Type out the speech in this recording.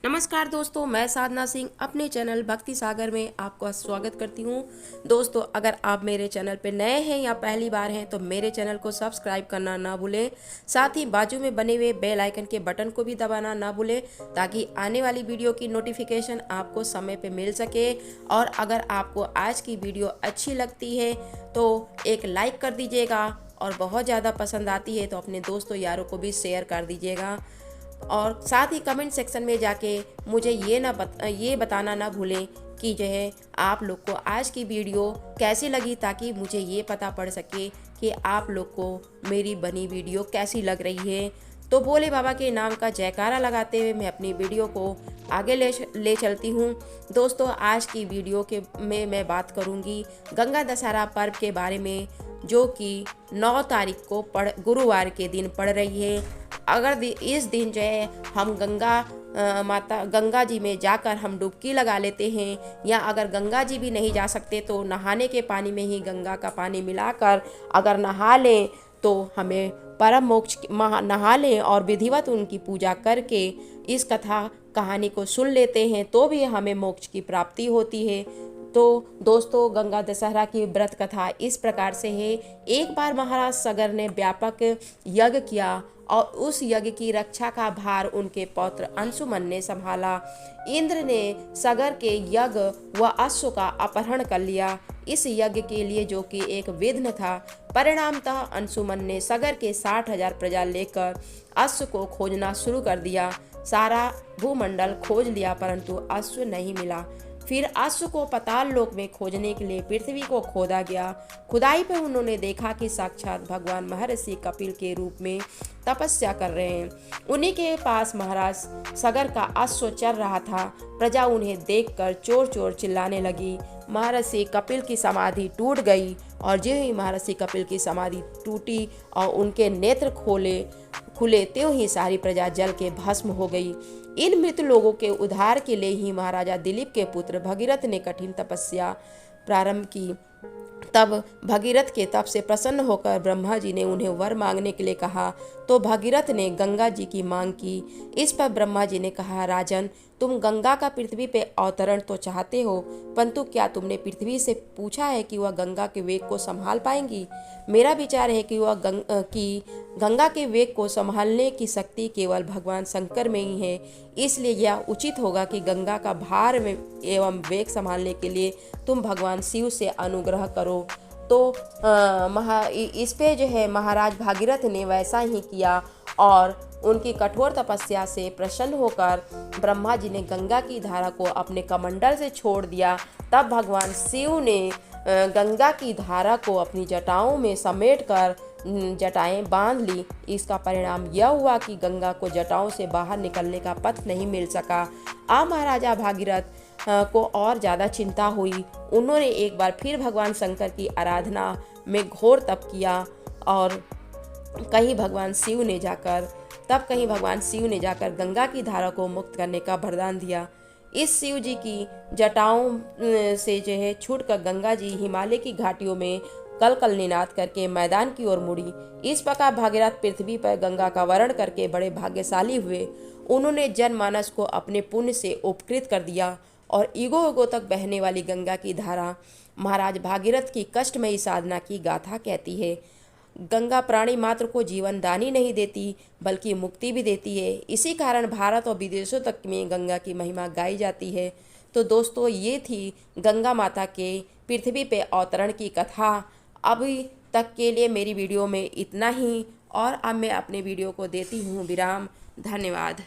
नमस्कार दोस्तों, मैं साधना सिंह अपने चैनल भक्ति सागर में आपका स्वागत करती हूँ। दोस्तों, अगर आप मेरे चैनल पर नए हैं या पहली बार हैं तो मेरे चैनल को सब्सक्राइब करना ना भूलें। साथ ही बाजू में बने हुए बेल आइकन के बटन को भी दबाना ना भूलें ताकि आने वाली वीडियो की नोटिफिकेशन आपको समय पर मिल सके। और अगर आपको आज की वीडियो अच्छी लगती है तो एक लाइक कर दीजिएगा और बहुत ज़्यादा पसंद आती है तो अपने दोस्तों यारों को भी शेयर कर दीजिएगा। और साथ ही कमेंट सेक्शन में जाके मुझे ये बताना ना भूलें कि जो है आप लोग को आज की वीडियो कैसी लगी, ताकि मुझे ये पता पड़ सके कि आप लोग को मेरी बनी वीडियो कैसी लग रही है। तो भोले बाबा के नाम का जयकारा लगाते हुए मैं अपनी वीडियो को आगे ले चलती हूँ। दोस्तों, आज की वीडियो में मैं बात करूँगी गंगा दशहरा पर्व के बारे में, जो कि 9 तारीख को गुरुवार के दिन पड़ रही है। अगर इस दिन जो है हम गंगा जी में जाकर हम डुबकी लगा लेते हैं, या अगर गंगा जी भी नहीं जा सकते तो नहाने के पानी में ही गंगा का पानी मिलाकर अगर नहा लें तो हमें परम मोक्ष नहा लें और विधिवत उनकी पूजा करके इस कथा कहानी को सुन लेते हैं तो भी हमें मोक्ष की प्राप्ति होती है। तो दोस्तों, गंगा दशहरा की व्रत कथा इस प्रकार से है। एक बार महाराज सगर ने व्यापक यज्ञ किया और उस यज्ञ की रक्षा का भार उनके पौत्र अंशुमन ने संभाला। इंद्र ने सगर के यज्ञ व अश्व का अपहरण कर लिया। इस यज्ञ के लिए जो कि एक विघ्न था, परिणामतः अंशुमन ने सगर के 60,000 प्रजा लेकर अश्व को खोजना शुरू कर दिया। सारा भूमंडल खोज लिया परंतु अश्व नहीं मिला। फिर अश्व को पाताल लोक में खोजने के लिए पृथ्वी को खोदा गया। खुदाई पर उन्होंने देखा कि साक्षात भगवान महर्षि कपिल के रूप में तपस्या कर रहे हैं। उन्हीं के पास महाराज सगर का अश्व चल रहा था। प्रजा उन्हें देखकर चोर चोर चिल्लाने लगी। महर्षि कपिल की समाधि टूट गई और जो ही महर्षि कपिल की समाधि टूटी और उनके नेत्र खुले त्यों ही सारी प्रजा जल के भस्म हो गई। इन मृत लोगों के उद्धार के लिए ही महाराजा दिलीप के पुत्र भगीरथ ने कठिन तपस्या प्रारंभ की। तब भगीरथ के तप से प्रसन्न होकर ब्रह्मा जी ने उन्हें वर मांगने के लिए कहा, तो भगीरथ ने गंगा जी की मांग की। इस पर ब्रह्मा जी ने कहा, राजन, तुम गंगा का पृथ्वी पे अवतरण तो चाहते हो, परंतु क्या तुमने पृथ्वी से पूछा है कि वह गंगा के वेग को संभाल पाएंगी? मेरा विचार है कि गंगा के वेग को संभालने की शक्ति केवल भगवान शंकर में ही है। इसलिए यह उचित होगा कि गंगा का भार में एवं वेग संभालने के लिए तुम भगवान शिव से अनुग्रह करो। तो इस पे जो है महाराज भागीरथ ने वैसा ही किया और उनकी कठोर तपस्या से प्रसन्न होकर ब्रह्मा जी ने गंगा की धारा को अपने कमंडल से छोड़ दिया। तब भगवान शिव ने गंगा की धारा को अपनी जटाओं में समेटकर जटाएं बांध ली। इसका परिणाम यह हुआ कि गंगा को जटाओं से बाहर निकलने का पथ नहीं मिल सका। अब महाराजा भागीरथ को और ज़्यादा चिंता हुई। उन्होंने एक बार फिर भगवान शंकर की आराधना में घोर तप किया और कहीं भगवान शिव ने जाकर गंगा की धारा को मुक्त करने का वरदान दिया। इस शिव जी की जटाओं से जो है छूटकर गंगा जी हिमालय की घाटियों में कल कल निनाद करके मैदान की ओर मुड़ी। इस प्रकार भागीरथ पृथ्वी पर गंगा का वरण करके बड़े भाग्यशाली हुए। उन्होंने जनमानस को अपने पुण्य से उपकृत कर दिया और युगों युगों तक बहने वाली गंगा की धारा महाराज भागीरथ की कष्टमयी साधना की गाथा कहती है। गंगा प्राणी मात्र को जीवन दानी नहीं देती बल्कि मुक्ति भी देती है। इसी कारण भारत और विदेशों तक में गंगा की महिमा गाई जाती है। तो दोस्तों, ये थी गंगा माता के पृथ्वी पे अवतरण की कथा। अभी तक के लिए मेरी वीडियो में इतना ही और अब मैं अपने वीडियो को देती हूँ विराम। धन्यवाद।